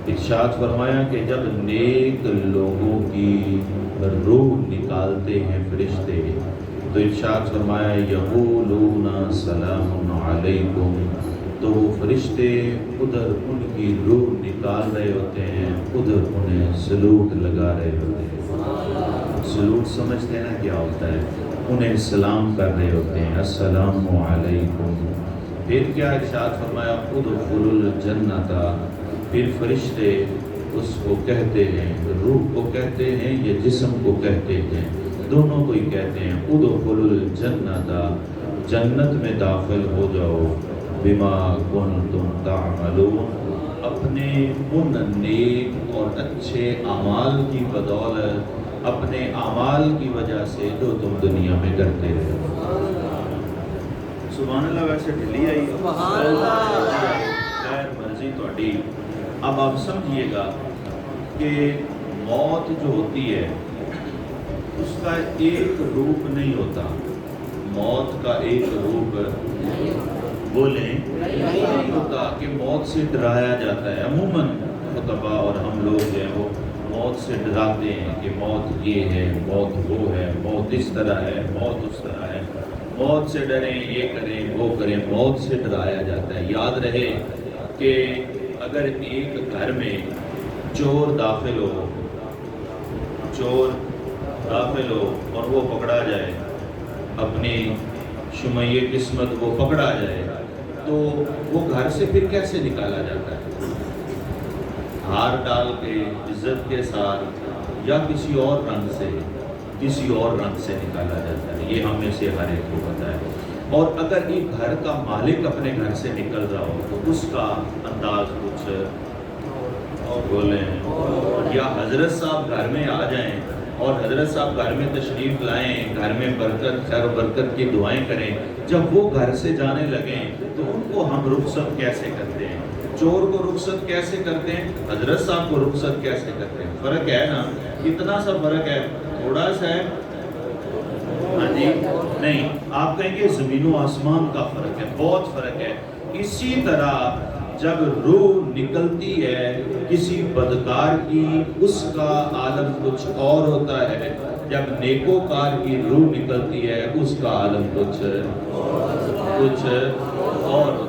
ارشاد فرمایا کہ جب نیک لوگوں کی روح نکالتے ہیں فرشتے تو ارشاد فرمایا یقولون سلام علیکم، تو وہ فرشتے ادھر ان کی روح نکال رہے ہوتے ہیں، ادھر انہیں سلوٹ لگا رہے ہوتے ہیں۔ سلوٹ سمجھتے ہیں نا کیا ہوتا ہے؟ انہیں سلام کر رہے ہوتے ہیں، السلام علیکم۔ پھر کیا ارشاد فرمایا ادخلوا الجنۃ، پھر فرشتے اس کو کہتے ہیں، روح کو کہتے ہیں یا جسم کو کہتے ہیں، دونوں کو ہی کہتے ہیں ادخلوا الجنۃ، جنت میں داخل ہو جاؤ، بما کنتم تعملون، اپنے ان نیک اور اچھے اعمال کی بدولت، اپنے اعمال کی وجہ سے جو تم دنیا میں کرتے رہے۔ سبحان اللہ، ویسے ڈھلی آئی، سبحان اللہ، خیر مرضی تہاڈی۔ اب آپ سمجھیے گا کہ موت جو ہوتی ہے اس کا ایک روپ نہیں ہوتا، موت کا ایک روپ بولیں نہیں ہوتا کہ موت سے ڈرایا جاتا ہے۔ عموماً خطبہ اور ہم لوگ جو ہیں وہ موت سے ڈراتے ہیں کہ موت یہ ہے، موت وہ ہے، موت اس طرح ہے، موت اس طرح ہے، موت سے ڈریں، یہ کریں وہ کریں، موت سے ڈرایا جاتا ہے۔ یاد رہے کہ اگر ایک گھر میں چور داخل ہو اور وہ پکڑا جائے، اپنی شمعی قسمت وہ پکڑا جائے، تو وہ گھر سے پھر کیسے نکالا جاتا ہے؟ ہار ڈال کے عزت کے ساتھ یا کسی اور رنگ سے نکالا جاتا ہے، یہ ہم میں سے ہر ایک کو پتہ ہے۔ اور اگر ایک گھر کا مالک اپنے گھر سے نکل رہا ہو تو اس کا انداز کچھ اور بولیں، یا حضرت صاحب گھر میں آ جائیں اور حضرت صاحب گھر میں تشریف لائیں، گھر میں برکت، خیر و برکت کی دعائیں کریں، جب وہ گھر سے جانے لگیں تو ان کو ہم رخصت کیسے کرتے ہیں؟ چور کو رخصت کیسے کرتے ہیں؟ حضرت صاحب کو رخصت کیسے کرتے ہیں؟ فرق ہے نا، اتنا سا فرق ہے، تھوڑا سا ہے، ہاں جی نہیں، آپ کہیں گے زمین و آسمان کا فرق ہے، بہت فرق ہے۔ اسی طرح جب روح نکلتی ہے کسی بدکار کی، اس کا عالم کچھ اور ہوتا ہے، جب نیکوکار کی روح نکلتی ہے اس کا عالم کچھ اور